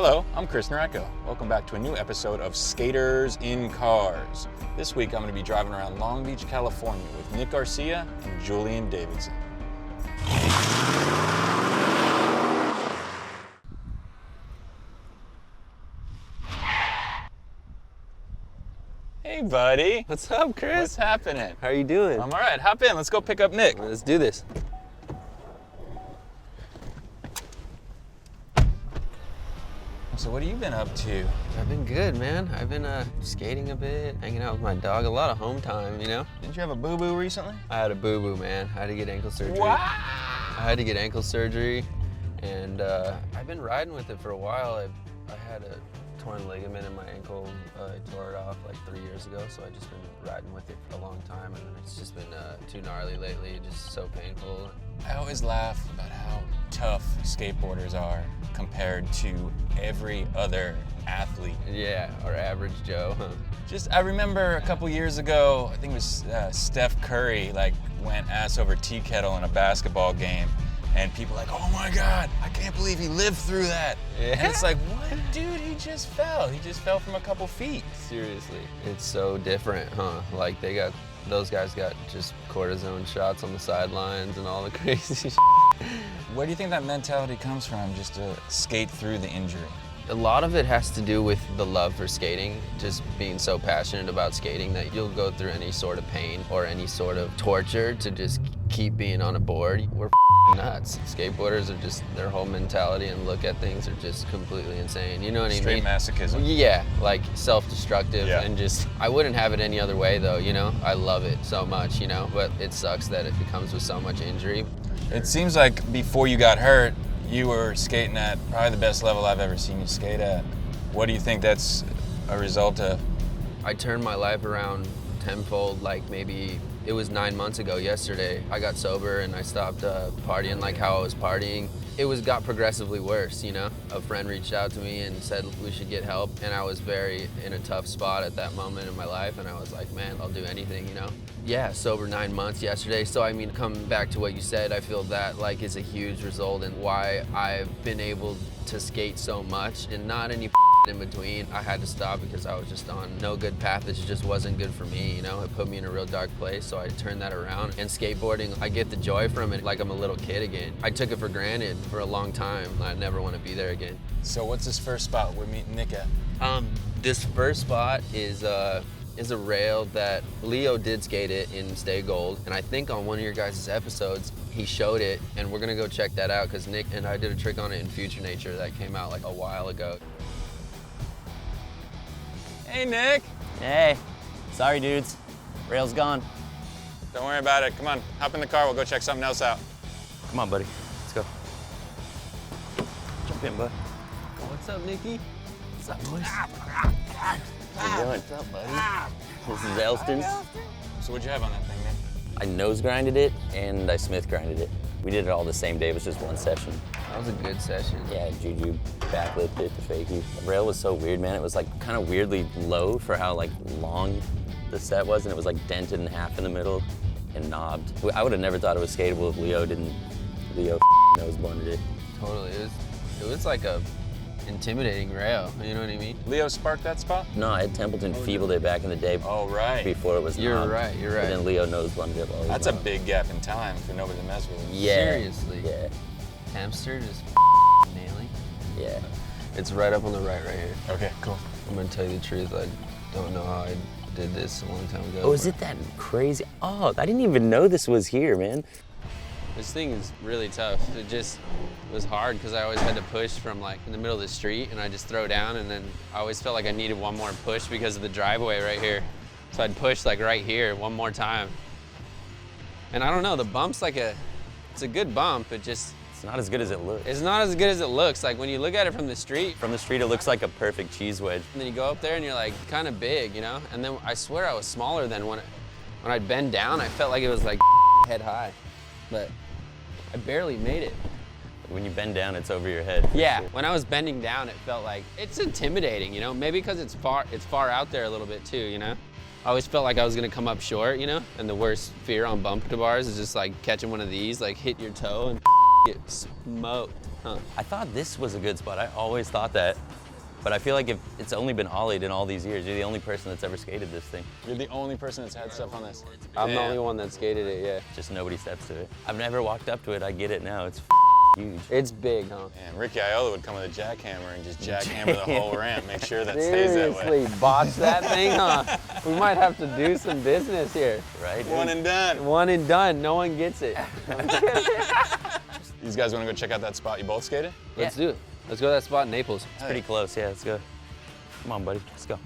Hello, I'm Chris Nieratko. Welcome back to a new episode of Skaters in Cars. This week I'm going to be driving around Long Beach, California with Nick Garcia and Julian Davidson. Hey buddy. What's up, Chris? What's happening? How are you doing? I'm all right, hop in, let's go pick up Nick. Let's do this. So what have you been up to? I've been good, man. I've been skating a bit, hanging out with my dog, a lot of home time, you know? Didn't you have a boo-boo recently? I had a boo-boo, man. I had to get ankle surgery. Wow! I had to get ankle surgery, and I've been riding with it for a while. I had a torn ligament in my ankle. I tore it off like 3 years ago, so I've just been riding with it for a long time, and it's just been too gnarly lately, just so painful. I always laugh about how tough skateboarders are compared to every other athlete. Yeah, or average Joe. I remember a couple years ago, I think it was Steph Curry, went ass over tea kettle in a basketball game, and people like, oh my God, I can't believe he lived through that. Yeah. And it's like, what, dude, he just fell. He just fell from a couple feet. Seriously. It's so different, huh? Like those guys got just cortisone shots on the sidelines and all the crazy shit. Where do you think that mentality comes from, just to skate through the injury? A lot of it has to do with the love for skating, just being so passionate about skating that you'll go through any sort of pain or any sort of torture to just keep being on a board. We're nuts. Skateboarders are just, their whole mentality and look at things are just completely insane. You know what I mean? Straight masochism. Yeah, like self-destructive, Yeah. and just, I wouldn't have it any other way though, you know? I love it so much, you know? But it sucks that it comes with so much injury. It seems like before you got hurt, you were skating at probably the best level I've ever seen you skate at. What do you think that's a result of? I turned my life around tenfold, like maybe it was 9 months ago yesterday. I got sober and I stopped partying like how I was partying. It got progressively worse, you know? A friend reached out to me and said we should get help, and I was very in a tough spot at that moment in my life, and I was like, man, I'll do anything, you know? Yeah, sober 9 months yesterday. So I mean, coming back to what you said, I feel that is a huge result in why I've been able to skate so much and not any in between. I had to stop because I was just on no good path. It just wasn't good for me, you know? It put me in a real dark place, so I turned that around. And skateboarding, I get the joy from it like I'm a little kid again. I took it for granted for a long time. I never want to be there again. So what's this first spot we're meeting Nick at? This first spot is a rail that Leo did skate it in Stay Gold, and I think on one of your guys' episodes he showed it, and we're gonna go check that out because Nick and I did a trick on it in Future Nature that came out like a while ago. Hey, Nick. Hey, sorry dudes, rail's gone. Don't worry about it. Come on, hop in the car. We'll go check something else out. Come on, buddy, let's go. Jump in, bud. What's up, Nicky? What's up, boys? How you doing? What's up, buddy? This is Elston's. So what'd you have on that thing, man? I nose grinded it and I Smith grinded it. We did it all the same day. It was just one session. That was a good session. Yeah, Juju backlipped it to fakie. The rail was so weird, man. It was kind of weirdly low for how long the set was, and it was dented in half in the middle and knobbed. I would have never thought it was skatable if Leo nose blunted it. Totally, it was like a intimidating rail, you know what I mean? Leo sparked that spot? No, Ed Templeton feebled it back in the day. Oh, right. Before it was You're knobbed. right. But then Leo nose blunted it while it was That's a knobbed. big gap in time for nobody to mess with. Yeah. Seriously. Yeah. Hamster just nailing. Yeah. It's right up on the right here. Okay, cool. I'm gonna tell you the truth, I don't know how I did this a long time ago. Oh, is it that crazy? Oh, I didn't even know this was here, man. This thing is really tough. It just was hard because I always had to push from in the middle of the street, and I just throw down, and then I always felt like I needed one more push because of the driveway right here. So I'd push right here one more time. And I don't know, the bump's it's a good bump, it's not as good as it looks. It's not as good as it looks. When you look at it from the street. From the street, it looks like a perfect cheese wedge. And then you go up there and you're kind of big, you know? And then I swear I was smaller than when I'd bend down, I felt like it was head high. But I barely made it. When you bend down, it's over your head. Yeah, when I was bending down, it felt it's intimidating, you know? Maybe because it's far out there a little bit too, you know? I always felt like I was gonna come up short, you know? And the worst fear on bump to bars is just catching one of these, hit your toe and get smoked, huh? I thought this was a good spot. I always thought that. But I feel like if it's only been ollied in all these years, you're the only person that's ever skated this thing. You're the only person that's had stuff on this. I'm the Damn. only one that skated it, yeah. Just nobody steps to it. I've never walked up to it. I get it now. It's huge. It's big, huh? And Ricky Iola would come with a jackhammer and just jackhammer the whole ramp, make sure that stays that way. Seriously, botch that thing, huh? We might have to do some business here. Right? One and done. One and done, no one gets it. These guys want to go check out that spot you both skated? Let's do it. Let's go to that spot in Naples. It's pretty close. Yeah, let's go. Come on, buddy. Let's go.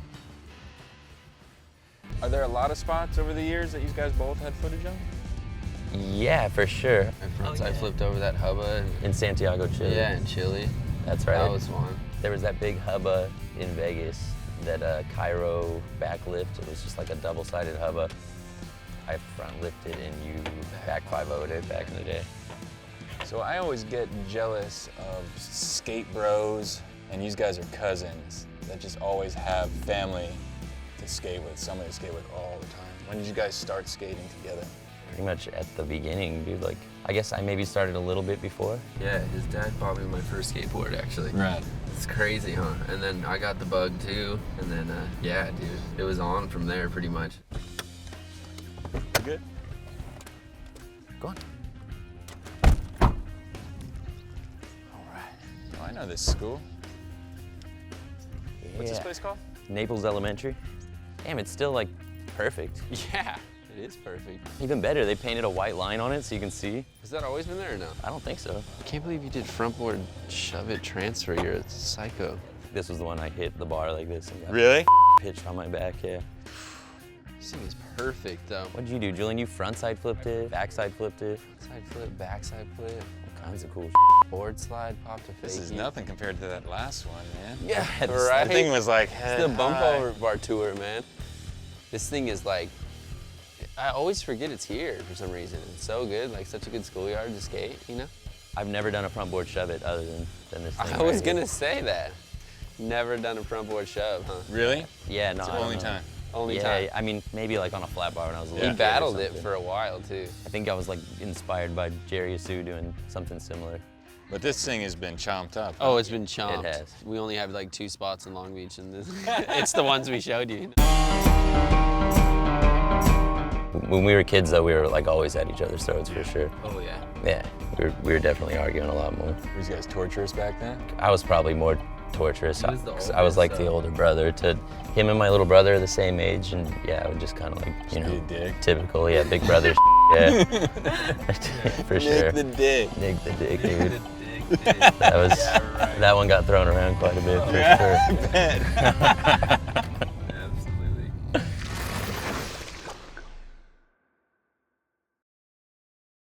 Are there a lot of spots over the years that you guys both had footage of? Yeah, for sure. I flipped over that Hubba. In Santiago, Chile. Yeah, in Chile. That's right. That was fun. There was that big Hubba in Vegas, that Cairo backlift. It was just like a double-sided Hubba. I front lifted and you back 5-0'd it back in the day. So I always get jealous of skate bros, and these guys are cousins that just always have family to skate with, somebody to skate with all the time. When did you guys start skating together? Pretty much at the beginning, dude. Like, I guess I maybe started a little bit before. Yeah, his dad bought me my first skateboard, actually. Right. It's crazy, huh? And then I got the bug too, and then, yeah, dude, it was on from there pretty much. You good? Go on. All right. Oh, I know this school. What's this place called? Naples Elementary. Damn, it's still like perfect. Yeah, it is perfect. Even better, they painted a white line on it so you can see. Has that always been there or no? I don't think so. I can't believe you did front board shove it transfer. You're a psycho. This was the one I hit the bar like this and got Really? pitched on my back, yeah. This thing is perfect though. What'd you do, Julian? You front side flipped it, back side flipped it. Side flip, backside flip, All kinds of cool board slide, popped a This is fakie. nothing compared to that last one, man. Yeah, That right? That thing was like It's head the bump high. over bar tour, man. This thing is like, I always forget it's here for some reason. It's so good, like such a good schoolyard to skate, you know? I've never done a front board shove it other than this thing. I was right here. gonna say that. Never done a front board shove, huh? Really? Yeah, no. It's the I don't only know. time. Only Yeah, time. I mean, maybe like on a flat bar when I was a little He kid or battled it something. for a while too. I think I was like inspired by Jerry Asu doing something similar. But this thing has been chomped up. Oh, it's been chomped. It has. We only have like 2 spots in Long Beach, and this, it's the ones we showed you. When we were kids, though, we were like always at each other's throats for sure. Oh yeah. Yeah, we were definitely arguing a lot more. Were these guys torturous back then? I was probably more torturous. He was the 'Cause I was like oldest, the older brother. To him and my little brother are the same age, and yeah, I would just kind of like, you Be a know, dick. typical, yeah, big brother. Yeah, for sure. Nick the dick. Nick the dick, dude. That was that one got thrown around quite a bit for sure.